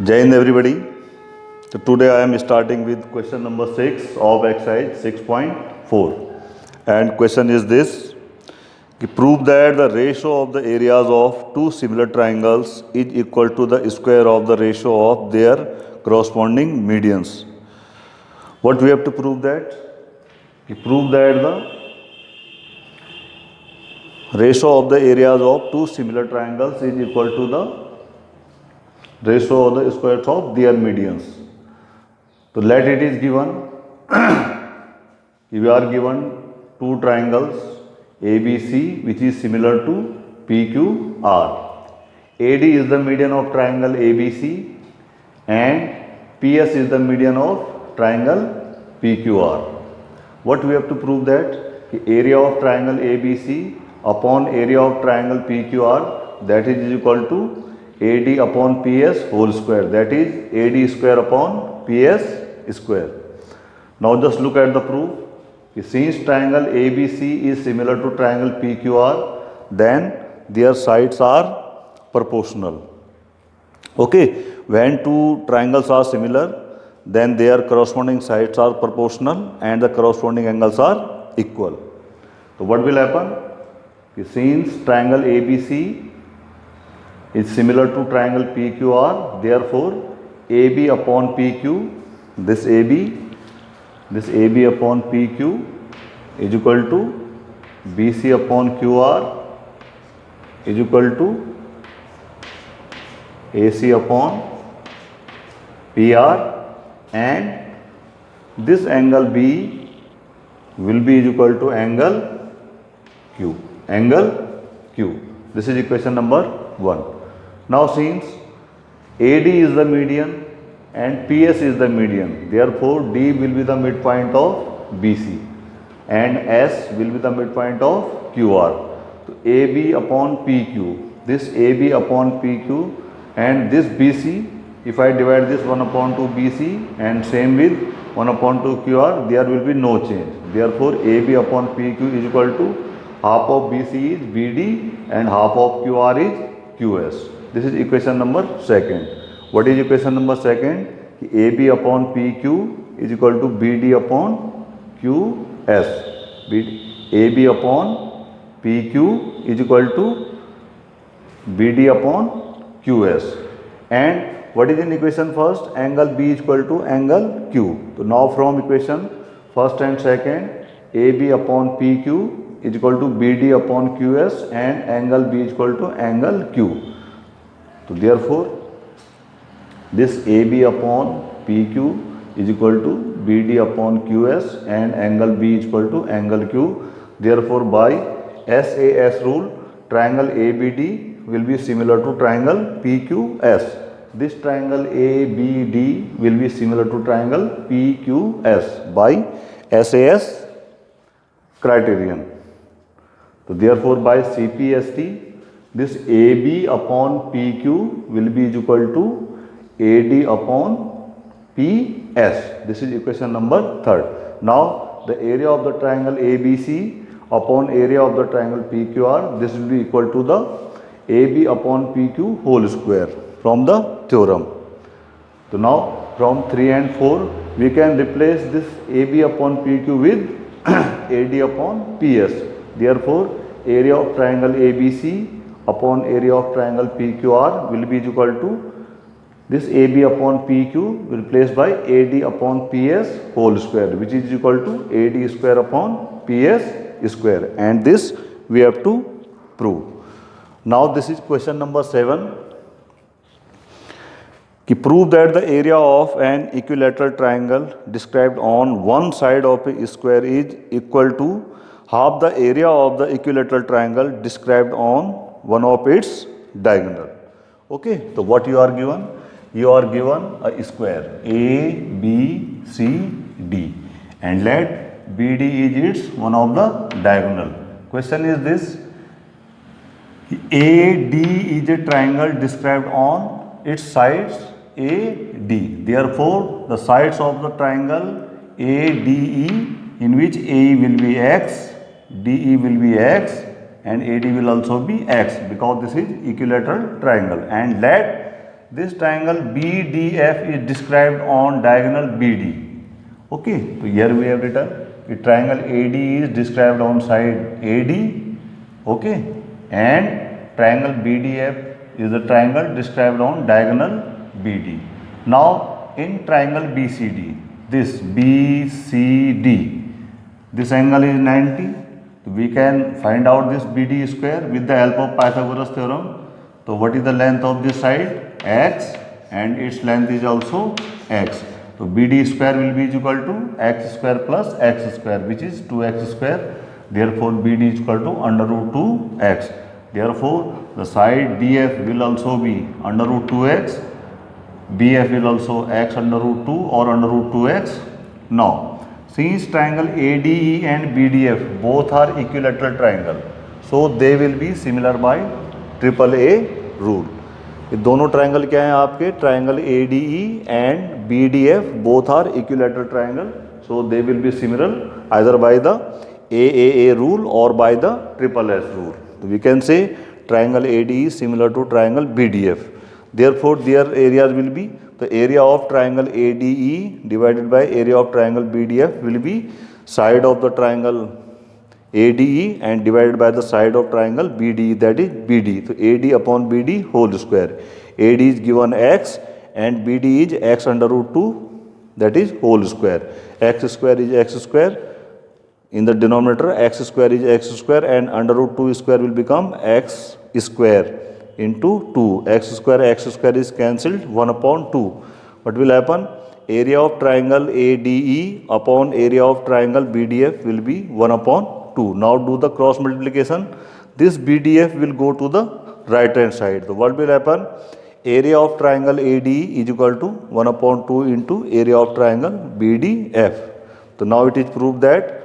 Jai Hind everybody. So today I am starting with question number 6 of exercise 6.4 and question is this: prove that the ratio of the areas of two similar triangles is equal to the square of the ratio of their corresponding medians. What we have to prove that? Prove that the ratio of the areas of two similar triangles is equal to the ratio of the squares of their medians. So let it is given, we are given two triangles ABC which is similar to PQR. AD is the median of triangle ABC and PS is the median of triangle PQR. What we have to prove that? The area of triangle ABC upon area of triangle PQR, that is equal to AD upon PS whole square, that is AD square upon PS square. Now just look at the proof. Since triangle ABC is similar to triangle PQR, then their sides are proportional. Okay, when two triangles are similar, then their corresponding sides are proportional and the corresponding angles are equal. So what will happen? Since triangle ABC is similar to triangle PQR, therefore AB upon PQ, this AB upon PQ is equal to BC upon QR is equal to AC upon PR, and this angle B will be equal to angle Q. This is equation number 1. Now since AD is the median and PS is the median, therefore D will be the midpoint of BC and S will be the midpoint of QR. So AB upon PQ, this AB upon PQ and this BC, if I divide this 1 upon 2 BC and same with 1 upon 2 QR, there will be no change. Therefore AB upon PQ is equal to half of BC is BD and half of QR is QS. This is equation number 2. What is equation number 2? AB upon PQ is equal to BD upon QS. AB upon PQ is equal to BD upon QS. And what is in equation first? Angle B is equal to angle Q. So now from equation first and second, AB upon PQ is equal to BD upon QS and angle B is equal to angle Q. So therefore this AB upon PQ is equal to BD upon QS and angle B is equal to angle Q. Therefore by SAS rule, triangle ABD will be similar to triangle PQS. This triangle ABD will be similar to triangle PQS by SAS criterion. So therefore by CPST, this AB upon PQ will be equal to AD upon PS. This is equation number 3. Now the area of the triangle ABC upon area of the triangle PQR, this will be equal to the AB upon PQ whole square from the theorem. So now from 3 and 4 we can replace this AB upon PQ with AD upon PS. Therefore area of triangle ABC upon area of triangle PQR will be equal to this AB upon PQ replaced by AD upon PS whole square, which is equal to AD square upon PS square, and this we have to prove. Now this is question number 7. Prove that the area of an equilateral triangle described on one side of a square is equal to half the area of the equilateral triangle described on one of its diagonal. Okay, so what you are given? You are given a square A, B, C, D, and let BD is its one of the diagonal. Question is this: AD is a triangle described on its sides AD. Therefore, the sides of the triangle ADE, in which AE will be X, DE will be X, and AD will also be X, because this is equilateral triangle. And let this triangle BDF is described on diagonal BD. Okay, so here we have written the triangle AD is described on side AD. Okay, and triangle BDF is the triangle described on diagonal BD. Now in triangle BCD, this BCD, this angle is 90. We can find out this BD square with the help of Pythagoras theorem. So what is the length of this side? X, and its length is also x. So BD square will be equal to x square plus x square, which is 2x square. Therefore BD is equal to under root 2x. Therefore the side DF will also be under root 2x. BF will also x under root 2 or under root 2x. Now, since triangle ADE and BDF both are equilateral triangle, so they will be similar by triple A rule. ये दोनों triangle क्या हैं आपके? Triangle ADE and BDF both are equilateral triangle, so they will be similar either by the AAA rule or by the triple S rule. So we can say triangle ADE is similar to triangle BDF. Therefore, their areas will be the area of triangle ADE divided by area of triangle BDF will be side of the triangle ADE and divided by the side of triangle BDE, that is BD. So AD upon BD whole square. AD is given x and BD is x under root 2, that is whole square. X square is x square. In the denominator, x square is x square and under root 2 square will become x square into 2. X square is cancelled, 1 upon 2. What will happen? Area of triangle ADE upon area of triangle BDF will be 1 upon 2. Now do the cross multiplication. This BDF will go to the right hand side. So what will happen? Area of triangle ADE is equal to 1 upon 2 into area of triangle BDF. So now it is proved that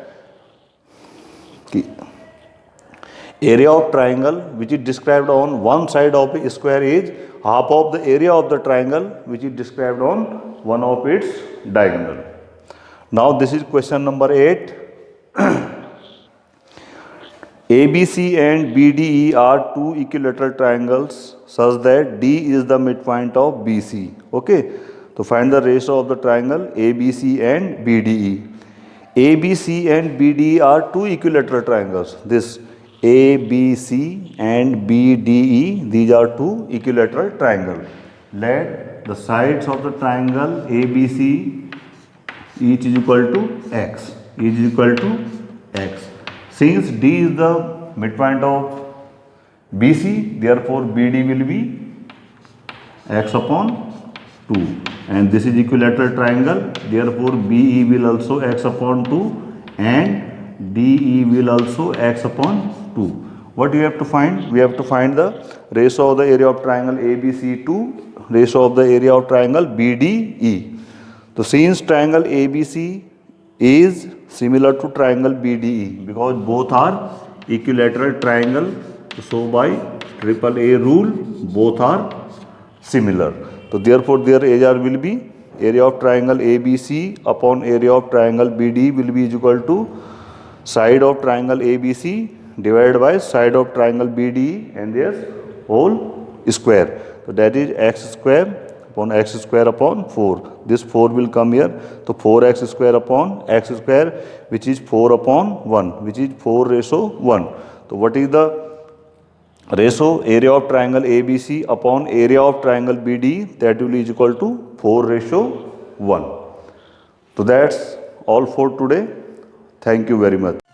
area of triangle which is described on one side of a square is half of the area of the triangle which is described on one of its diagonal. Now this is question number 8. ABC and BDE are two equilateral triangles such that D is the midpoint of BC. Okay, so find the ratio of the triangle ABC and BDE. ABC and BDE are two equilateral triangles. This ABC and BDE, these are two equilateral triangles. Let the sides of the triangle ABC each is equal to x. Each is equal to x. Since D is the midpoint of BC, therefore BD will be x upon 2. And this is equilateral triangle, therefore BE will also x upon 2 and DE will also x upon 2. What do you have to find? We have to find the ratio of the area of triangle ABC to ratio of the area of triangle BDE. So since triangle ABC is similar to triangle BDE because both are equilateral triangle, so by triple A rule both are similar. So therefore their area will be area of triangle ABC upon area of triangle BD will be equal to side of triangle ABC divided by side of triangle BDE and their whole square. So that is x square upon 4. This 4 will come here. So 4x square upon x square, which is 4 upon 1, which is 4 ratio 1. So what is the ratio? Area of triangle ABC upon area of triangle BD, that will be equal to 4 ratio 1. So that's all for today. Thank you very much.